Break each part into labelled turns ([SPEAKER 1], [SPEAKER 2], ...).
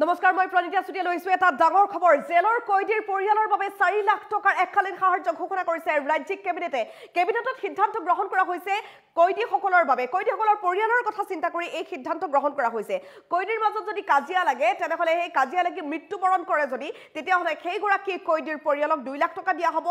[SPEAKER 1] নমস্কাৰ মই প্ৰণিতা চুটিয়া লৈছো এটা ডাঙৰ খবৰ জেলৰ কয়দীৰ পৰিয়ালৰ বাবে 4 লাখ টকাৰ এককালীন সাহায্য ঘোষণা কৰিছে ৰাজ্যিক কেবিনেটে কেবিনেটত সিদ্ধান্ত গ্ৰহণ কৰা হৈছে কয়দীসকলৰ বাবে কয়দীসকলৰ পৰিয়ালৰ কথা চিন্তা কৰি এই সিদ্ধান্ত গ্ৰহণ কৰা হৈছে কয়দীৰ মাজত যদি কাজিয়া লাগে তেনেহলে এই কাজিয়া লাগি মৃত্যুবৰণ কৰে যদি তেতিয়া হলে সেই গৰাকী কয়দীৰ পৰিয়ালক 2 লাখ টকা দিয়া হ'ব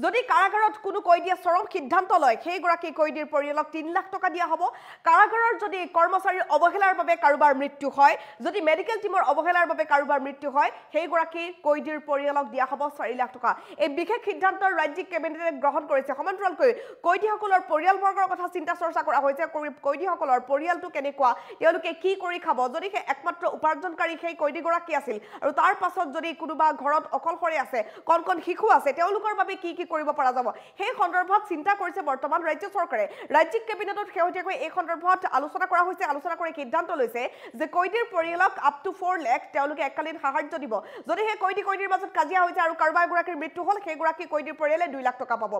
[SPEAKER 1] যদি কাৰাগাৰত কোনো কয়দীয়ে চৰম সিদ্ধান্ত লয় সেই গৰাকী কয়দীৰ পৰিয়ালক 3 লাখ টকা দিয়া হ'ব কাৰাগাৰৰ যদি কৰ্মচাৰীৰ অৱহেলাৰ বাবে কাৰোবাৰ মৃত্যু হয় যদি মেডিকেল টিমৰ অৱহেলাৰ বাবে কাৰোবাৰ মৃত্যু হয় সেই গৰাকী কয়দীৰ পৰিয়ালক দিয়া হ'ব 4 লাখ টকা এই বিশেষ সিদ্ধান্ত ৰাজ্যিক কেবিনেটে গ্ৰহণ কৰিছে সমান্তৰালকৈ কয়দীসকলৰ পৰিয়ালবৰ্গৰ কথা চিন্তা চৰ্চা কৰা হৈছে কয়দীসকলৰ পৰিয়ালটো কেনেকুৱা তেওঁলোকে কি কৰি খাব যদি একমাত্ৰ উপাৰ্জনকাৰী সেই কয়দী গৰাকী আছিল আৰু তাৰ পাছত যদি কোনোবা ঘৰত অকলশৰে আছে কণ শিশু আছে তেওঁলোকৰ বাবে কি কৰিব পৰা যাব সেই সন্দৰ্ভত চিন্তা কৰিছে বৰ্তমান ৰাজ্য চৰকাৰে ৰাজ্যিক কেবিনেটত শেহতীয়াকৈ এই সন্দৰ্ভত আলোচনা কৰা হৈছে আলোচনা কৰি সিদ্ধান্ত লৈছে যে কয়দীৰ পৰিয়ালক আপ টু 4 লাখ তেওঁলোকে এককালীন সাহায্য দিব যদি সেই কয়দীৰ মাজত কাজিয়া হৈছে আৰু কাৰোবাৰ এগৰাকীৰ মৃত্যু হ'ল সেই গৰাকী কয়দীৰ পৰিয়ালে 2 লাখ টকা পাব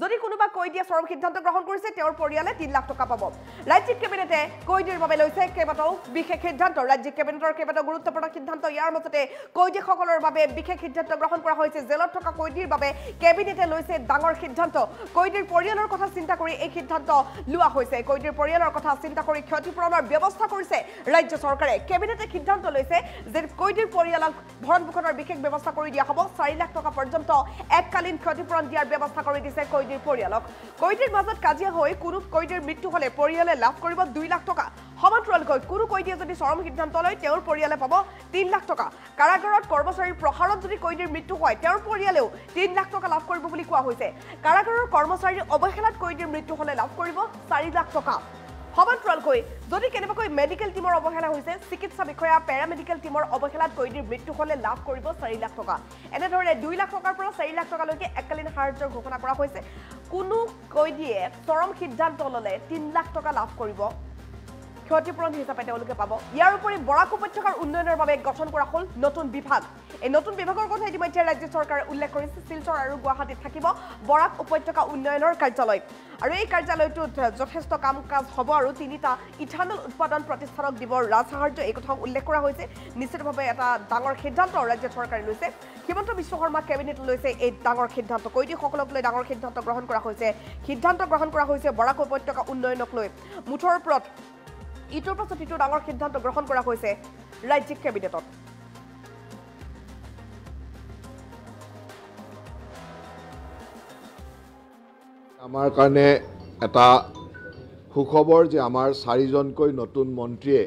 [SPEAKER 1] যদি কোনোবা কয়দীয়ে চৰম সিদ্ধান্ত গ্ৰহণ কৰিছে তেওঁৰ পৰিয়ালে 3 লাখ টকা পাব ৰাজ্যিক কেবিনেটে কয়দীৰ বাবে লৈছে কেইবাটাও বিশেষ সিদ্ধান্ত ৰাজ্যিক কেবিনেটৰ কেইবাটাও গুৰুত্বপূৰ্ণ সিদ্ধান্ত ইয়াৰ মাজতে কয়দীসকলৰ বাবে বিশেষ সিদ্ধান্ত গ্ৰহণ কৰা হৈছে জেলত থকা কয়দীৰ বাবে কেবিনেটে লৈছে ডাঙৰ সিদ্ধান্ত কয়দীৰ পৰিয়ালৰ কথা চিন্তা কৰি এই সিদ্ধান্ত লোৱা হৈছে কয়দীৰ পৰিয়ালৰ কথা চিন্তা কৰি ক্ষতিপূৰণৰ ব্যৱস্থা কৰিছে ৰাজ্য চৰকাৰে কেবিনেটে সিদ্ধান্ত লৈছে যে কয়দীৰ পৰিয়ালক ভৰণপোষণৰ বিশেষ ব্যৱস্থা কৰি দিয়া হ'ব 4 লাখ টকা পৰ্যন্ত এককালীন ক্ষতিপূৰণ দিয়াৰ ব্যৱস্থা কৰি দিছে কয়দীৰ পৰিয়ালক কয়দীৰ মাজত কাজিয়া হৈ কোনো কয়দীৰ মৃত্যু হ'লে পৰিয়ালে লাভ কৰিব 2 লাখ টকা সমান্তৰালকৈ কোনো কয়দীয়ে যদি চৰম সিদ্ধান্ত লয় তেওঁৰ পৰিয়ালে পাব 3 লাখ টকা কাৰাগাৰত কৰ্মচাৰীৰ প্ৰহাৰত যদি কয়দীৰ মৃত্যু হয় তেওঁৰ পৰিয়ালেও 3 লাখ টকা লাভ কৰিব বুলি কোৱা হৈছে কাৰাগাৰৰ কৰ্মচাৰীৰ অৱহেলাত কয়দীৰ মৃত্যু হ'লে লাভ কৰিব 4 লাখ টকা সমান্তৰালকৈ যদি কেনেবাকৈ মেডিকেল টিমৰ অৱহেলা হৈছে চিকিৎসা বিষয়া পেৰামেডিকেল টিমৰ অৱহেলাত কয়দীৰ মৃত্যু হ'লে লাভ কৰিব 4 লাখ টকা এনেদৰে 2 লাখ টকাৰ পৰা 4 লাখ টকালৈকে এককালীন সাহায্যৰ ঘোষণা কৰা হৈছে কোনো কয়দীয়ে চৰম সিদ্ধান্ত ল'লে 3 লাখ টকা লাভ কৰিব ক্ষতিপূৰণ হিচাপে তেওঁলোকে পাব ইয়াৰ উপৰি বৰাক উপত্যকাৰ উন্নয়নৰ বাবে গঠন কৰা হ'ল নতুন বিভাগ এই নতুন বিভাগৰ কথা ইতিমধ্যে ৰাজ্য চৰকাৰে উল্লেখ কৰিছে শিলচৰ আৰু গুৱাহাটীত থাকিব বৰাক উপত্যকা উন্নয়নৰ কাৰ্যালয় আৰু এই কাৰ্যালয়টোত যথেষ্ট কাম কাজ হ'ব আৰু 3টা ইথানল উৎপাদন প্ৰতিষ্ঠানক দিব ৰাজসাহায্য এই কথা উল্লেখ কৰা হৈছে নিশ্চিতভাৱে এটা ডাঙৰ সিদ্ধান্ত ৰাজ্য চৰকাৰে লৈছে হিমন্ত বিশ্ব শৰ্মা কেবিনেট লৈছে এই ডাঙৰ সিদ্ধান্ত কয়দীসকলক লৈ ডাঙৰ সিদ্ধান্ত গ্ৰহণ কৰা হৈছে বৰাক উপত্যকা উন্নয়নক লৈ মুঠৰ ওপৰত ইটোৰ পাছত ইটো ডাঙৰ সিদ্ধান্ত গ্ৰহণ কৰা হৈছে ৰাজ্যিক কেবিনেটত
[SPEAKER 2] আমাৰ কাৰণে এটা সুখবৰ যে আমাৰ 4জনকৈ নতুন মন্ত্ৰীয়ে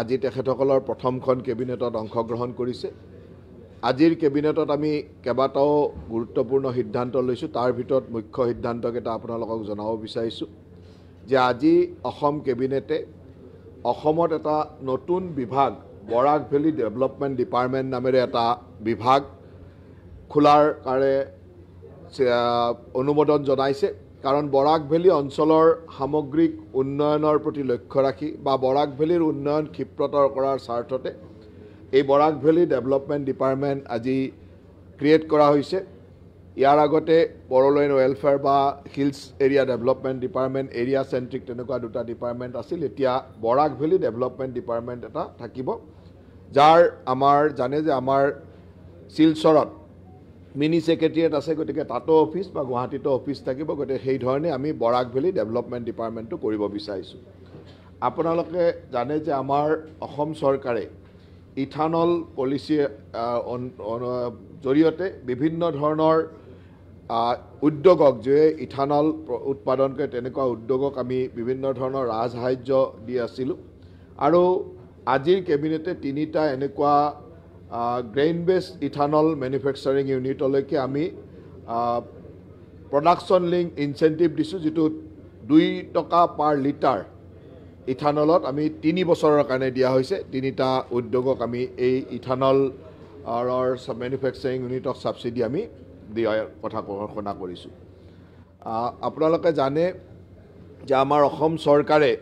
[SPEAKER 2] আজি তেখেতসকলৰ প্ৰথমখন কেবিনেটত অংশগ্ৰহণ কৰিছে আজিৰ কেবিনেটত আমি কেইবাটাও গুৰুত্বপূৰ্ণ সিদ্ধান্ত লৈছোঁ তাৰ ভিতৰত মুখ্য সিদ্ধান্তকেইটা আপোনালোকক জনাব বিচাৰিছোঁ যে আজি অসম কেবিনেটে অসমত এটা নতুন বিভাগ বৰাক ভেলী ডেভেলপমেণ্ট ডিপাৰ্টমেণ্ট নামেৰে এটা বিভাগ খোলাৰ কাৰণে অনুমোদন জনাইছে কাৰণ বৰাক ভেলী অঞ্চলৰ সামগ্ৰিক উন্নয়নৰ প্ৰতি লক্ষ্য ৰাখি বা বৰাক ভেলীৰ উন্নয়ন ক্ষিপ্ৰতৰ কৰাৰ স্বাৰ্থতে এই বৰাক ভেলী ডেভেলপমেণ্ট ডিপাৰ্টমেণ্ট আজি ক্ৰিয়েট কৰা হৈছে ইয়াৰ আগতে বড়োলেণ্ড ৱেলফেয়াৰ বা hills area development department area centric তেনেকুৱা 2টা ডিপাৰ্টমেণ্ট আছিল এতিয়া বৰাক ভেলী ডেভেলপমেণ্ট ডিপাৰ্টমেণ্ট এটা থাকিব যাৰ আমাৰ জানে যে আমাৰ শিলচৰত মিনি ছেক্ৰেটেৰিয়েট আছে গতিকে তাতো অফিচ বা গুৱাহাটীতো অফিচ থাকিব গতিকে সেই ধৰণে আমি বৰাক ভেলী ডেভেলপমেণ্ট ডিপাৰ্টমেণ্টটো কৰিব বিচাৰিছোঁ আপোনালোকে জানে যে আমাৰ অসম চৰকাৰে ইথানল পলিচিৰ জৰিয়তে বিভিন্ন ধৰণৰ উদ্যোগক যে ইথানল উৎপাদন কৰে তেনেকুৱা উদ্যোগক আমি বিভিন্ন ধৰণৰ ৰাজসাহায্য দি আছিলোঁ আৰু আজিৰ কেবিনেটে 3টা এনেকুৱা গ্ৰেইন বেছ ইথানল মেনুফেকচাৰিং ইউনিটলৈকে আমি প্ৰডাকশ্যন লিংক ইনচেণ্টিভ দিছোঁ যিটো 2 টকা পাৰ লিটাৰ ইথানলত আমি 3 বছৰৰ কাৰণে দিয়া হৈছে 3টা উদ্যোগক আমি এই ইথানলৰ মেনুফেকচাৰিং ইউনিটক ছাবচিডি আমি দিয়াৰ কথা ঘোষণা কৰিছোঁ আপোনালোকে জানে যে আমাৰ অসম চৰকাৰে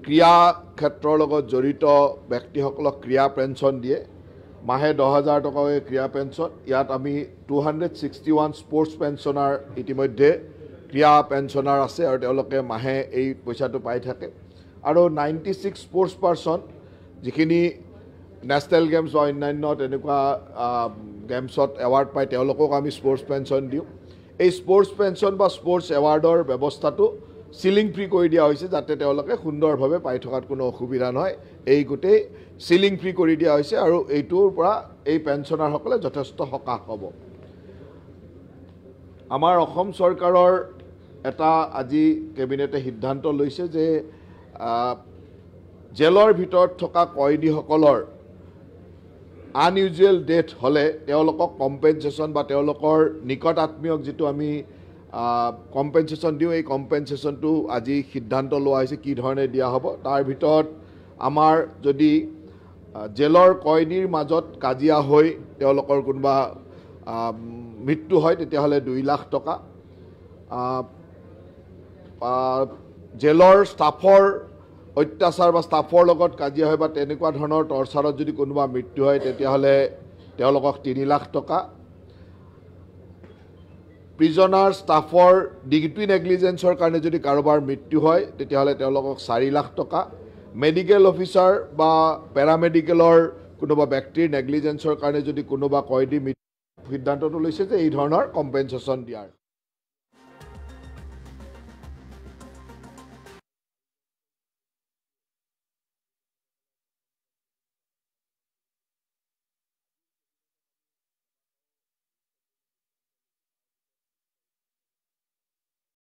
[SPEAKER 2] ক্ৰীড়া ক্ষেত্ৰৰ লগত জড়িত ব্যক্তিসকলক ক্ৰীড়া পেঞ্চন দিয়ে মাহে 10,000 টকাকৈ ক্ৰীড়া পেঞ্চন ইয়াত আমি 261 স্পৰ্টছ পেঞ্চনাৰ ইতিমধ্যে ক্ৰীড়া পেঞ্চনাৰ আছে আৰু তেওঁলোকে মাহে এই পইচাটো পাই থাকে আৰু 96 স্পৰ্টছ পাৰ্চন যিখিনি নেশ্যনেল গেমছ বা অন্যান্য তেনেকুৱা গেমছত এৱাৰ্ড পায় তেওঁলোকক আমি স্পৰ্টছ পেঞ্চন দিওঁ এই স্পৰ্টছ পেঞ্চন বা স্পৰ্টছ এৱাৰ্ডৰ ব্যৱস্থাটো চিলিং ফ্ৰী কৰি দিয়া হৈছে যাতে তেওঁলোকে সুন্দৰভাৱে পাই থকাত কোনো অসুবিধা নহয় এই গোটেই চিলিং ফ্ৰী কৰি দিয়া হৈছে আৰু এইটোৰ পৰা এই পেঞ্চনাৰসকলে যথেষ্ট সকাহ হ'ব আমাৰ অসম চৰকাৰৰ এটা আজি কেবিনেটে সিদ্ধান্ত লৈছে যে জেলৰ ভিতৰত থকা কয়দীসকলৰ আনইউজুৱেল ডেথ হ'লে তেওঁলোকক কম্পেনচেশ্যন বা তেওঁলোকৰ নিকট আত্মীয়ক যিটো আমি কম্পেনচেশ্যন দিওঁ এই কম্পেনচেশ্যনটো আজি সিদ্ধান্ত লোৱা হৈছে কি ধৰণে দিয়া হ'ব তাৰ ভিতৰত আমাৰ যদি জেলৰ কয়দীৰ মাজত কাজিয়া হৈ তেওঁলোকৰ কোনোবা মৃত্যু হয় তেতিয়াহ'লে 2 লাখ টকা জেলৰ ষ্টাফৰ অত্যাচাৰ বা ষ্টাফৰ লগত কাজিয়া হয় বা তেনেকুৱা ধৰণৰ টৰ্চাৰত যদি কোনোবা মৃত্যু হয় তেতিয়াহ'লে তেওঁলোকক 3 লাখ টকা প্ৰিজনাৰ ষ্টাফৰ ডিউটি নেগলিজেঞ্চৰ কাৰণে যদি কাৰোবাৰ মৃত্যু হয় তেতিয়াহ'লে তেওঁলোকক 4 লাখ টকা মেডিকেল অফিচাৰ বা পেৰামেডিকেলৰ কোনোবা ব্যক্তিৰ নেগলিজেঞ্চৰ কাৰণে যদি কোনোবা কয়দী সিদ্ধান্তটো লৈছে যে এই ধৰণৰ কম্পেনচেশ্যন দিয়াৰ